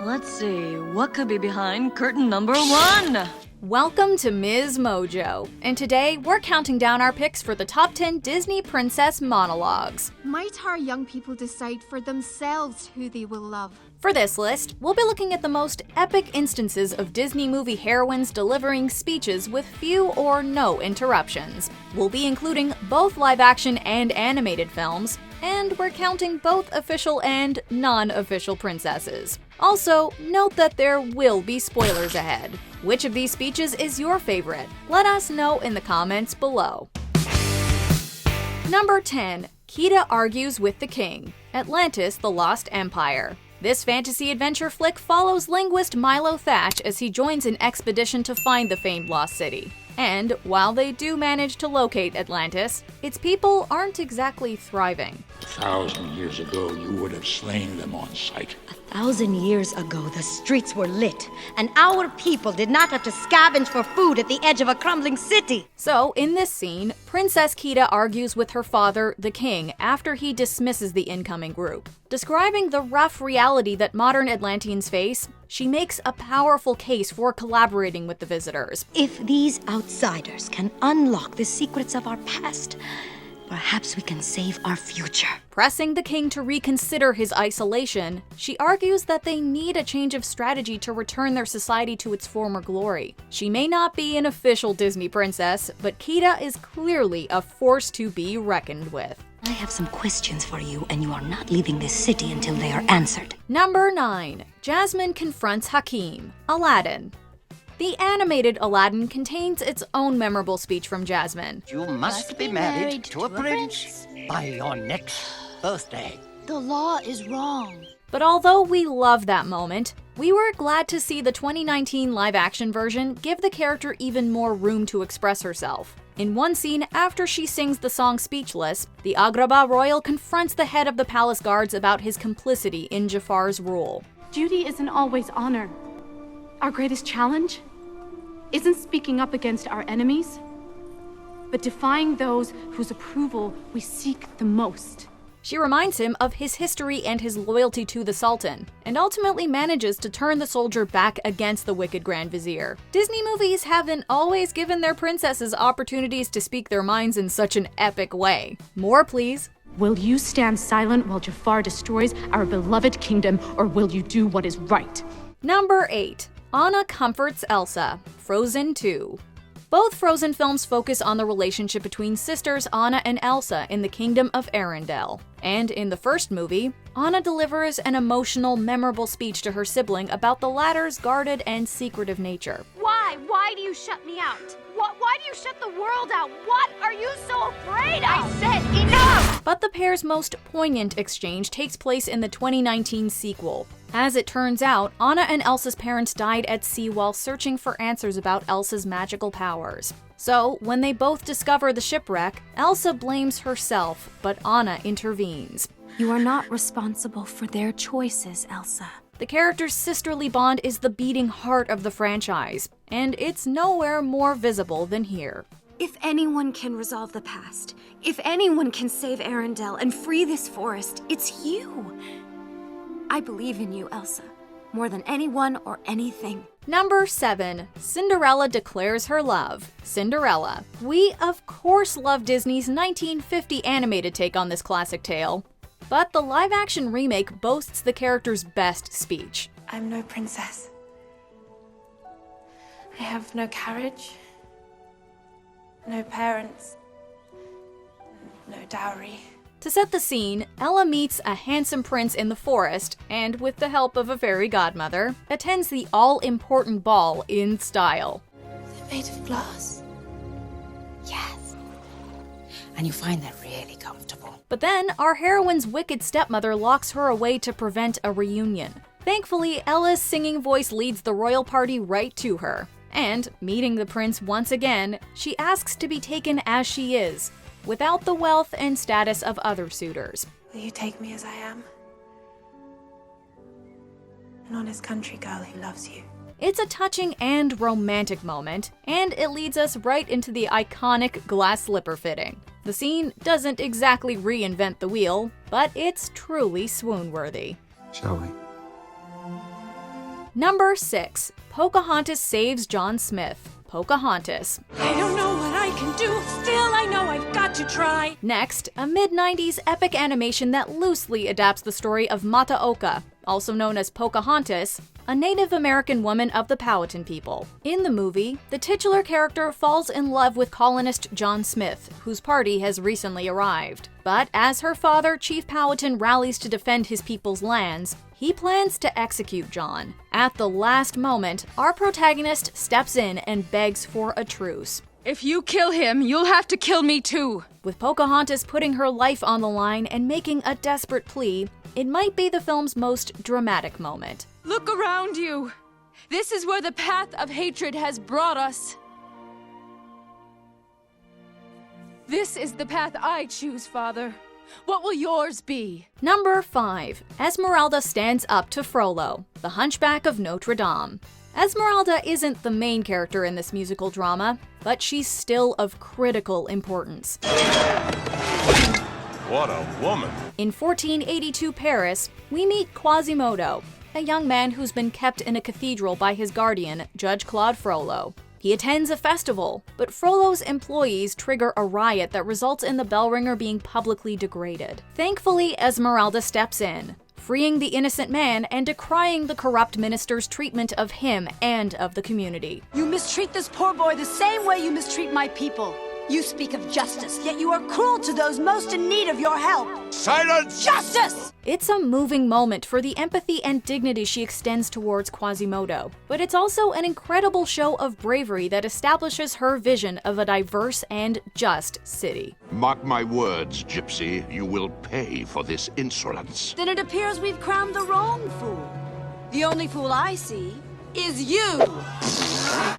Let's see, what could be behind curtain number 1? Welcome to MsMojo, and today we're counting down our picks for the top 10 Disney princess monologues. Might our young people decide for themselves who they will love? For this list, we'll be looking at the most epic instances of Disney movie heroines delivering speeches with few or no interruptions. We'll be including both live-action and animated films, and we're counting both official and non-official princesses. Also, note that there will be spoilers ahead. Which of these speeches is your favorite? Let us know in the comments below. Number 10. Kida argues with the king. Atlantis: The Lost Empire. This fantasy adventure flick follows linguist Milo Thatch as he joins an expedition to find the famed lost city. And while they do manage to locate Atlantis, its people aren't exactly thriving. 1,000 years ago, you would have slain them on sight. 1,000 years ago, the streets were lit, and our people did not have to scavenge for food at the edge of a crumbling city. So, in this scene, Princess Kida argues with her father, the king, after he dismisses the incoming group. Describing the rough reality that modern Atlanteans face, she makes a powerful case for collaborating with the visitors. If these outsiders can unlock the secrets of our past, perhaps we can save our future. Pressing the king to reconsider his isolation, she argues that they need a change of strategy to return their society to its former glory. She may not be an official Disney princess, but Kida is clearly a force to be reckoned with. I have some questions for you, and you are not leaving this city until they are answered. Number 9. Jasmine confronts Hakim. Aladdin. The animated Aladdin contains its own memorable speech from Jasmine. You must be married to a prince by your next birthday. The law is wrong. But although we love that moment, we were glad to see the 2019 live-action version give the character even more room to express herself. In one scene, after she sings the song Speechless, the Agrabah royal confronts the head of the palace guards about his complicity in Jafar's rule. Duty isn't always honor. Our greatest challenge isn't speaking up against our enemies, but defying those whose approval we seek the most. She reminds him of his history and his loyalty to the Sultan, and ultimately manages to turn the soldier back against the wicked Grand Vizier. Disney movies haven't always given their princesses opportunities to speak their minds in such an epic way. More, please. Will you stand silent while Jafar destroys our beloved kingdom, or will you do what is right? Number 8. Anna comforts Elsa. Frozen 2. Both Frozen films focus on the relationship between sisters Anna and Elsa in the Kingdom of Arendelle. And in the first movie, Anna delivers an emotional, memorable speech to her sibling about the latter's guarded and secretive nature. Why? Why do you shut me out? Why do you shut the world out? What are you so afraid of? I said enough! But the pair's most poignant exchange takes place in the 2019 sequel. As it turns out, Anna and Elsa's parents died at sea while searching for answers about Elsa's magical powers. So, when they both discover the shipwreck, Elsa blames herself, but Anna intervenes. You are not responsible for their choices, Elsa. The character's sisterly bond is the beating heart of the franchise, and it's nowhere more visible than here. If anyone can resolve the past, if anyone can save Arendelle and free this forest, it's you. I believe in you, Elsa, more than anyone or anything. Number 7. Cinderella declares her love. Cinderella. We, of course, love Disney's 1950 animated take on this classic tale, but the live-action remake boasts the character's best speech. I'm no princess. I have no carriage, no parents, no dowry. To set the scene, Ella meets a handsome prince in the forest and, with the help of a fairy godmother, attends the all-important ball in style. They're made of glass. Yes. And you find that really comfortable. But then, our heroine's wicked stepmother locks her away to prevent a reunion. Thankfully, Ella's singing voice leads the royal party right to her. And, meeting the prince once again, she asks to be taken as she is, without the wealth and status of other suitors. Will you take me as I am? An honest country girl who loves you. It's a touching and romantic moment, and it leads us right into the iconic glass slipper fitting. The scene doesn't exactly reinvent the wheel, but it's truly swoon-worthy. Shall we? Number 6. Pocahontas saves John Smith. Pocahontas. I don't know what I can do, still I know I've got to try. Next, a mid-90s epic animation that loosely adapts the story of Mata Oka, also known as Pocahontas, a Native American woman of the Powhatan people. In the movie, the titular character falls in love with colonist John Smith, whose party has recently arrived. But as her father, Chief Powhatan, rallies to defend his people's lands, he plans to execute John. At the last moment, our protagonist steps in and begs for a truce. If you kill him, you'll have to kill me too. With Pocahontas putting her life on the line and making a desperate plea, it might be the film's most dramatic moment. Look around you. This is where the path of hatred has brought us. This is the path I choose, Father. What will yours be? Number 5. Esmeralda stands up to Frollo, the Hunchback of Notre Dame. Esmeralda isn't the main character in this musical drama, but she's still of critical importance. What a woman! In 1482 Paris, we meet Quasimodo, a young man who's been kept in a cathedral by his guardian, Judge Claude Frollo. He attends a festival, but Frollo's employees trigger a riot that results in the bell ringer being publicly degraded. Thankfully, Esmeralda steps in, freeing the innocent man and decrying the corrupt minister's treatment of him and of the community. You mistreat this poor boy the same way you mistreat my people. You speak of justice, yet you are cruel to those most in need of your help. Silence! Justice! It's a moving moment for the empathy and dignity she extends towards Quasimodo, but it's also an incredible show of bravery that establishes her vision of a diverse and just city. Mark my words, Gypsy, you will pay for this insolence. Then it appears we've crowned the wrong fool. The only fool I see is you.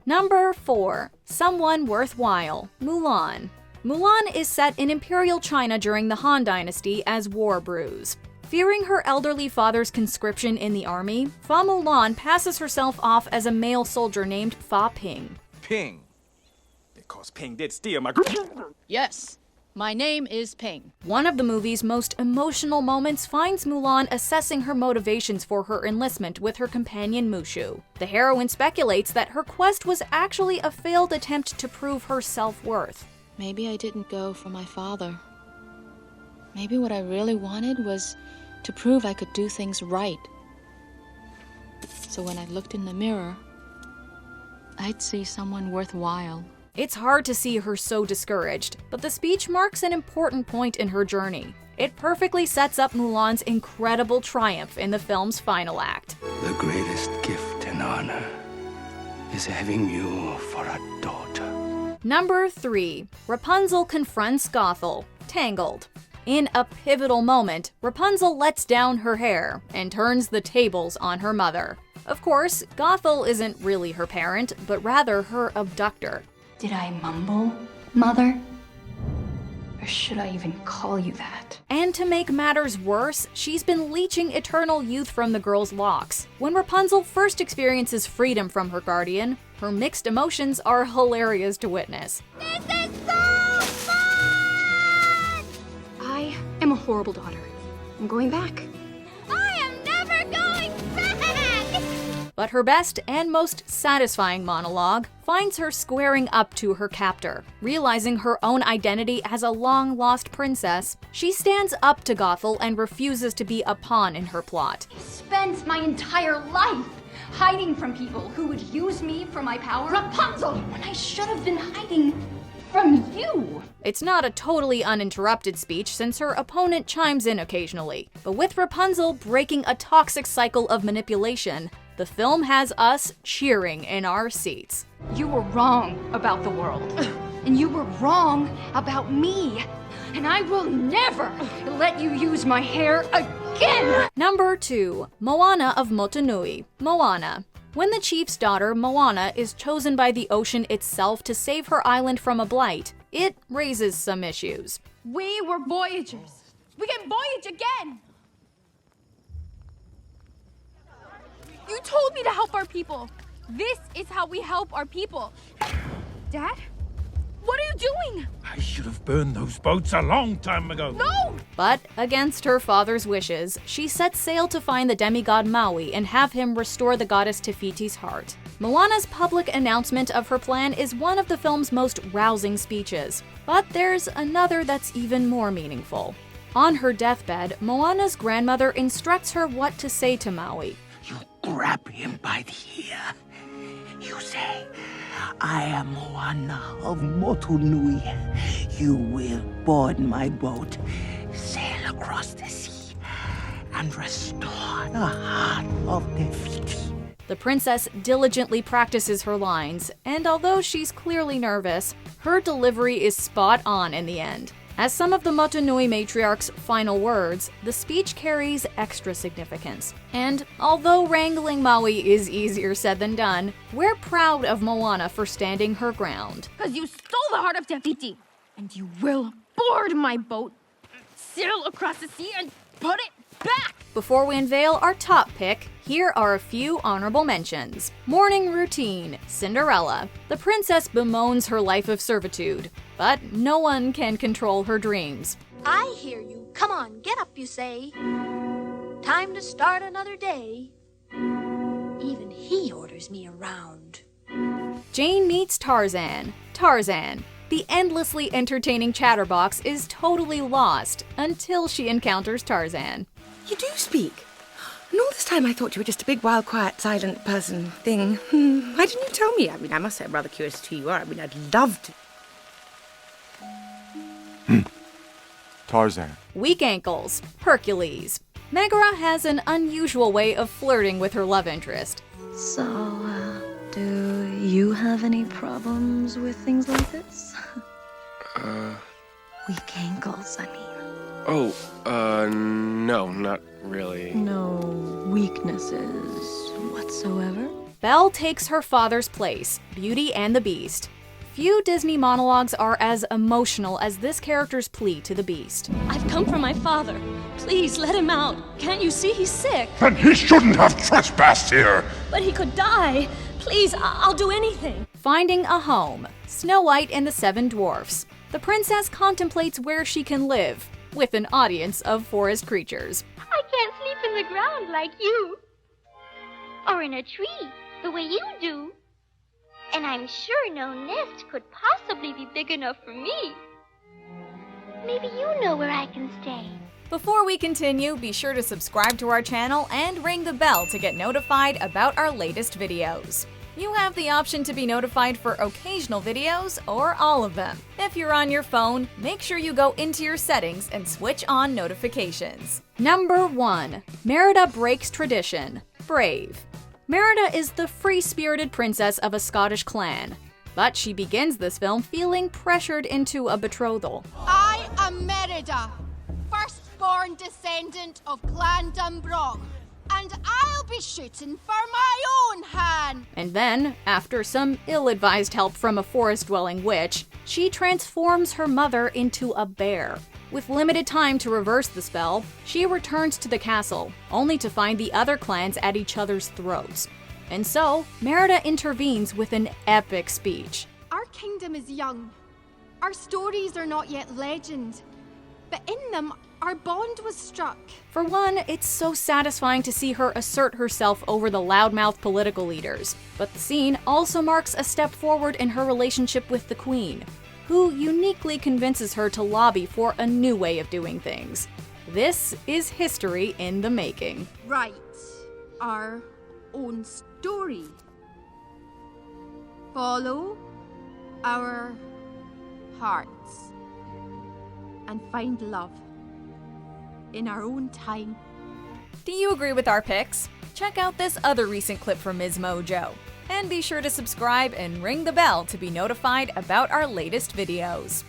Number 4. Someone Worthwhile, Mulan. Mulan is set in Imperial China during the Han Dynasty as war brews. Fearing her elderly father's conscription in the army, Fa Mulan passes herself off as a male soldier named Fa Ping. Ping. Because Ping did steal my... Yes. My name is Ping. One of the movie's most emotional moments finds Mulan assessing her motivations for her enlistment with her companion Mushu. The heroine speculates that her quest was actually a failed attempt to prove her self-worth. Maybe I didn't go for my father. Maybe what I really wanted was to prove I could do things right. So when I looked in the mirror, I'd see someone worthwhile. It's hard to see her so discouraged, but the speech marks an important point in her journey. It perfectly sets up Mulan's incredible triumph in the film's final act. The greatest gift and honor is having you for a daughter. Number 3. Rapunzel confronts Gothel, Tangled. In a pivotal moment, Rapunzel lets down her hair and turns the tables on her mother. Of course, Gothel isn't really her parent, but rather her abductor. Did I mumble, Mother? Or should I even call you that? And to make matters worse, she's been leeching eternal youth from the girl's locks. When Rapunzel first experiences freedom from her guardian, her mixed emotions are hilarious to witness. This is so fun! I am a horrible daughter. I'm going back. I am never going back! But her best and most satisfying monologue finds her squaring up to her captor. Realizing her own identity as a long-lost princess, she stands up to Gothel and refuses to be a pawn in her plot. I spent my entire life hiding from people who would use me for my power. Rapunzel, when I should have been hiding from you. It's not a totally uninterrupted speech since her opponent chimes in occasionally. But with Rapunzel breaking a toxic cycle of manipulation, the film has us cheering in our seats. You were wrong about the world. And you were wrong about me. And I will never let you use my hair again! Number 2. Moana of Motunui, Moana. When the chief's daughter, Moana, is chosen by the ocean itself to save her island from a blight, it raises some issues. We were voyagers. We can voyage again! You told me to help our people. This is how we help our people. Dad? What are you doing? I should have burned those boats a long time ago. No! But against her father's wishes, she sets sail to find the demigod Maui and have him restore the goddess Te Fiti's heart. Moana's public announcement of her plan is one of the film's most rousing speeches, but there's another that's even more meaningful. On her deathbed, Moana's grandmother instructs her what to say to Maui. You grab him by the ear. You say, I am Moana of Motunui. You will board my boat, sail across the sea, and restore the heart of Te Fiti. The princess diligently practices her lines, and although she's clearly nervous, her delivery is spot on in the end. As some of the Motunui matriarch's final words, the speech carries extra significance. And although wrangling Maui is easier said than done, we're proud of Moana for standing her ground. Because you stole the heart of Te Fiti, and you will board my boat, sail across the sea, and put it back! Before we unveil our top pick, here are a few honorable mentions. Morning routine, Cinderella. The princess bemoans her life of servitude, but no one can control her dreams. I hear you. Come on, get up, you say. Time to start another day. Even he orders me around. Jane meets Tarzan. Tarzan. The endlessly entertaining chatterbox is totally lost until she encounters Tarzan. You do speak. And all this time I thought you were just a big, wild, quiet, silent person thing. Why didn't you tell me? I mean, I must say I'm rather curious as to who you are. I mean, I'd love to. Tarzan. Weak ankles, Hercules. Megara has an unusual way of flirting with her love interest. So, do you have any problems with things like this? Weak ankles, I mean. No, not really. No weaknesses whatsoever? Belle takes her father's place, Beauty and the Beast. Few Disney monologues are as emotional as this character's plea to the Beast. I've come for my father. Please let him out. Can't you see he's sick? Then he shouldn't have trespassed here. But he could die. Please, I'll do anything. Finding a home, Snow White and the Seven Dwarfs. The princess contemplates where she can live, with an audience of forest creatures. I can't sleep in the ground like you. Or in a tree, the way you do. And I'm sure no nest could possibly be big enough for me. Maybe you know where I can stay. Before we continue, be sure to subscribe to our channel and ring the bell to get notified about our latest videos. You have the option to be notified for occasional videos or all of them. If you're on your phone, make sure you go into your settings and switch on notifications. Number 1. Merida breaks tradition. Brave. Merida is the free-spirited princess of a Scottish clan, but she begins this film feeling pressured into a betrothal. I am Merida, firstborn descendant of Clan Dunbrog, and I'll be shooting for my own hand. And then, after some ill-advised help from a forest-dwelling witch, she transforms her mother into a bear. With limited time to reverse the spell, she returns to the castle, only to find the other clans at each other's throats. And so, Merida intervenes with an epic speech. Our kingdom is young. Our stories are not yet legend. But in them, our bond was struck. For one, it's so satisfying to see her assert herself over the loudmouth political leaders. But the scene also marks a step forward in her relationship with the Queen, who uniquely convinces her to lobby for a new way of doing things. This is history in the making. Write our own story. Follow our hearts. And find love in our own time. Do you agree with our picks? Check out this other recent clip from MsMojo. And be sure to subscribe and ring the bell to be notified about our latest videos.